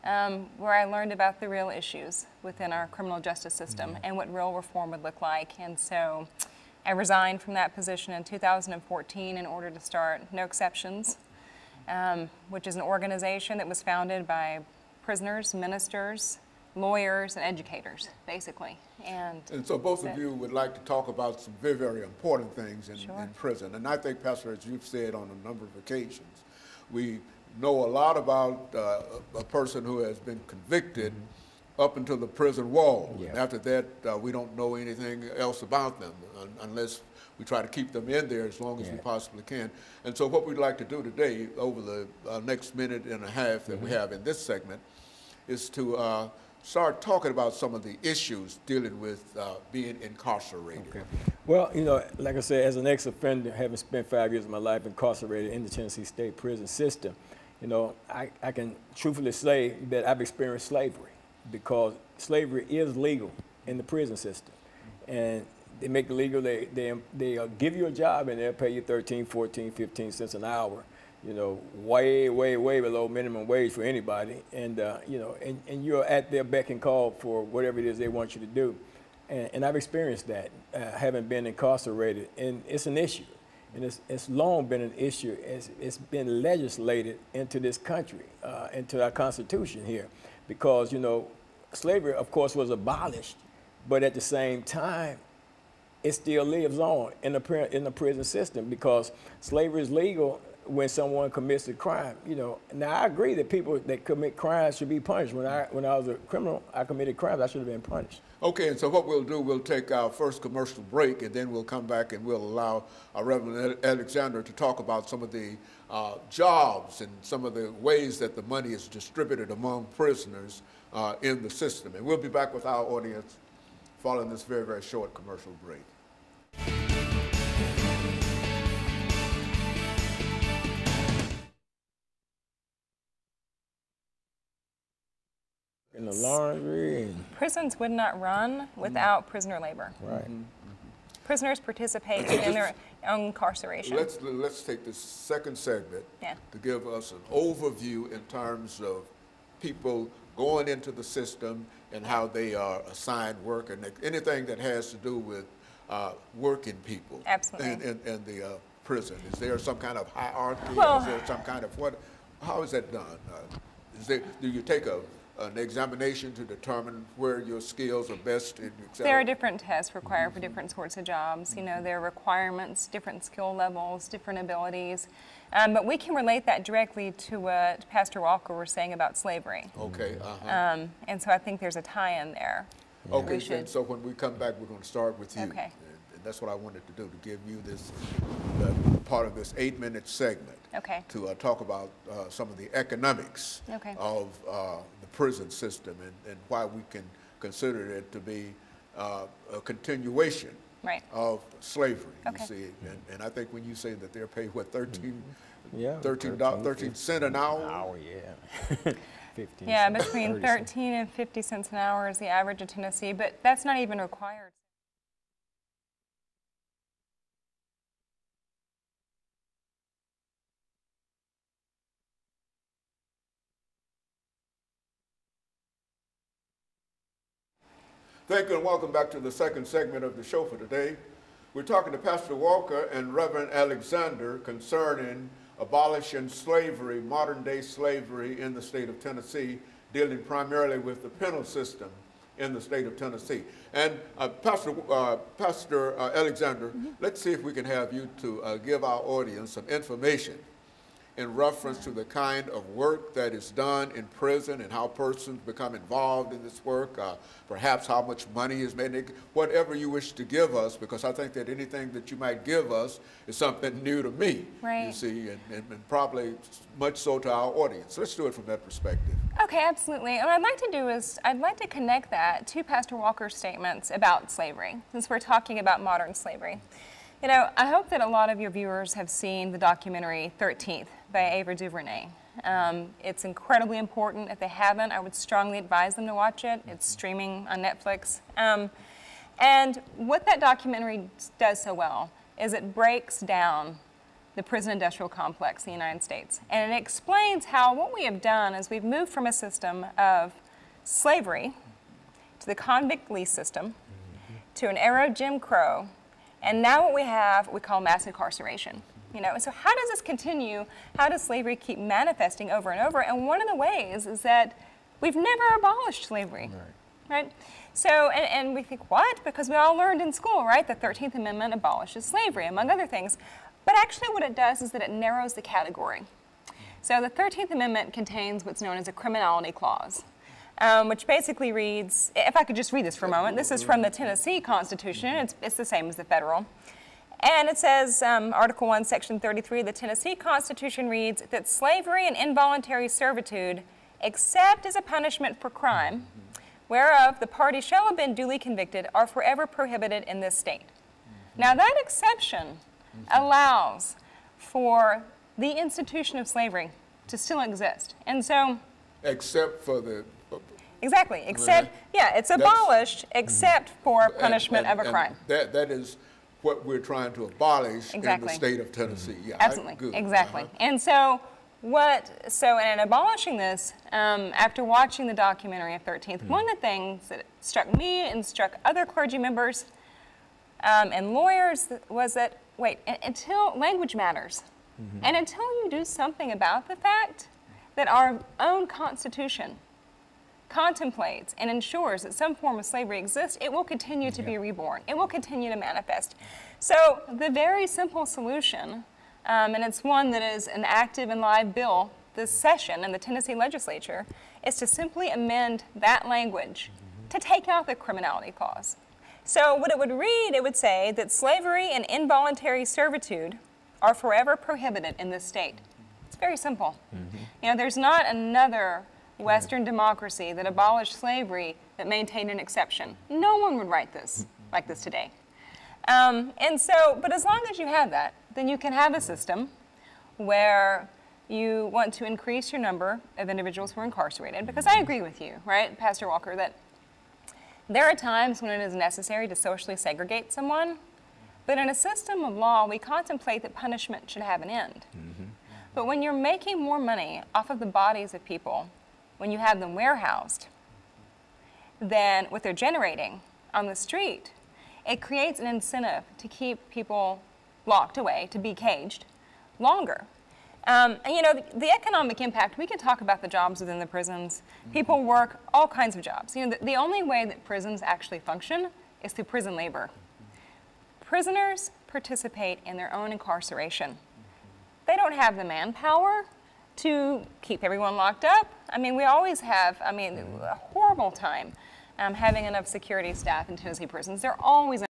where I learned about the real issues within our criminal justice system and what real reform would look like. And so I resigned from that position in 2014 in order to start No Exceptions, which is an organization that was founded by prisoners, ministers, lawyers, and educators, basically. And so both of you would like to talk about some very, very important things in prison. And I think, Pastor, as you've said on a number of occasions, we know a lot about a person who has been convicted up until the prison wall. Yeah. After that, we don't know anything else about them unless we try to keep them in there as long as we possibly can. And so what we'd like to do today, over the next minute and a half that we have in this segment, is to start talking about some of the issues dealing with being incarcerated. Okay. Well, you know, like I said, as an ex-offender, having spent 5 years of my life incarcerated in the Tennessee State prison system, you know, I can truthfully say that I've experienced slavery, because slavery is legal in the prison system. And they make it legal, they give you a job and they'll pay you 13, 14, 15 cents an hour, you know, way, way, way below minimum wage for anybody. And, you know, and you're at their beck and call for whatever it is they want you to do. And I've experienced that, having been incarcerated, and it's an issue. And it's long been an issue. It's been legislated into this country, into our Constitution here, because, you know, slavery, of course, was abolished, but at the same time, it still lives on in the prison system, because slavery is legal when someone commits a crime. You know, now I agree that people that commit crimes should be punished. When I was a criminal, I committed crimes, I should have been punished. Okay, and so what we'll do, we'll take our first commercial break, and then we'll come back and we'll allow Reverend Alexander to talk about some of the jobs and some of the ways that the money is distributed among prisoners in the system. And we'll be back with our audience following this very, very short commercial break. In the laundry. And prisons would not run without prisoner labor. Right. Prisoners participate in their own incarceration. Let's take this second segment to give us an overview in terms of people going into the system and how they are assigned work, and anything that has to do with working people. Absolutely. in the prison. Is there some kind of hierarchy? Well, is there some kind of how is that done? Do you take an examination to determine where your skills are best, et cetera? There are different tests required for different sorts of jobs. You know, there are requirements, different skill levels, different abilities. But we can relate that directly to what Pastor Walker was saying about slavery. Okay. And so I think there's a tie-in there. Okay, and so when we come back, we're going to start with you. Okay. And that's what I wanted to do, to give you this part of this 8-minute segment. Okay. To talk about some of the economics of the prison system and why we can consider it to be a continuation of slavery. You see, and I think when you say that they're paid, what, 13 cents an hour? Yeah. 15 yeah, cents, between 13 and 50 cents an hour is the average in Tennessee, but that's not even required. Thank you and welcome back to the second segment of the show for today. We're talking to Pastor Walker and Reverend Alexander concerning abolishing slavery, modern-day slavery in the state of Tennessee, dealing primarily with the penal system in the state of Tennessee. And Pastor Alexander, let's see if we can have you to give our audience some information in reference to the kind of work that is done in prison and how persons become involved in this work, perhaps how much money is made, whatever you wish to give us, because I think that anything that you might give us is something new to me, you see, and probably much so to our audience. Let's do it from that perspective. Okay, absolutely. And what I'd like to do is I'd like to connect that to Pastor Walker's statements about slavery, since we're talking about modern slavery. You know, I hope that a lot of your viewers have seen the documentary 13th by Ava DuVernay. It's incredibly important. If they haven't, I would strongly advise them to watch it. It's streaming on Netflix. And what that documentary does so well is it breaks down the prison industrial complex in the United States. And it explains how what we have done is we've moved from a system of slavery to the convict lease system to an era of Jim Crow, and now what we have we call mass incarceration. So how does this continue? How does slavery keep manifesting over and over? And one of the ways is that we've never abolished slavery, right? So, and we think, what? Because we all learned in school, right? The 13th Amendment abolishes slavery, among other things. But actually what it does is that it narrows the category. So the 13th Amendment contains what's known as a criminality clause, which basically reads, if I could just read this for a moment, this is from the Tennessee Constitution, it's the same as the federal. And it says, Article 1, Section 33 of the Tennessee Constitution reads that slavery and involuntary servitude, except as a punishment for crime, whereof the party shall have been duly convicted, are forever prohibited in this state. Now that exception allows for the institution of slavery to still exist. And so... Except for the... Exactly, except, yeah, it's abolished except for punishment of a crime. That is what we're trying to abolish in the state of Tennessee. Yeah, absolutely, exactly. And so in abolishing this, after watching the documentary of 13th, one of the things that struck me and struck other clergy members and lawyers was that, wait, until language matters, and until you do something about the fact that our own Constitution contemplates and ensures that some form of slavery exists, it will continue to be reborn. It will continue to manifest. So the very simple solution, and it's one that is an active and live bill this session in the Tennessee legislature, is to simply amend that language to take out the criminality clause. So what it would read, it would say that slavery and involuntary servitude are forever prohibited in this state. It's very simple. There's not another Western democracy that abolished slavery that maintained an exception. No one would write this like this today. But as long as you have that, then you can have a system where you want to increase your number of individuals who are incarcerated, because I agree with you, right, Pastor Walker, that there are times when it is necessary to socially segregate someone, but in a system of law, we contemplate that punishment should have an end. But when you're making more money off of the bodies of people, when you have them warehoused, than what they're generating on the street, it creates an incentive to keep people locked away, to be caged, longer. The economic impact, we can talk about the jobs within the prisons. People work all kinds of jobs. The only way that prisons actually function is through prison labor. Prisoners participate in their own incarceration. They don't have the manpower to keep everyone locked up. We always have, a horrible time having enough security staff in Tennessee prisons. They're always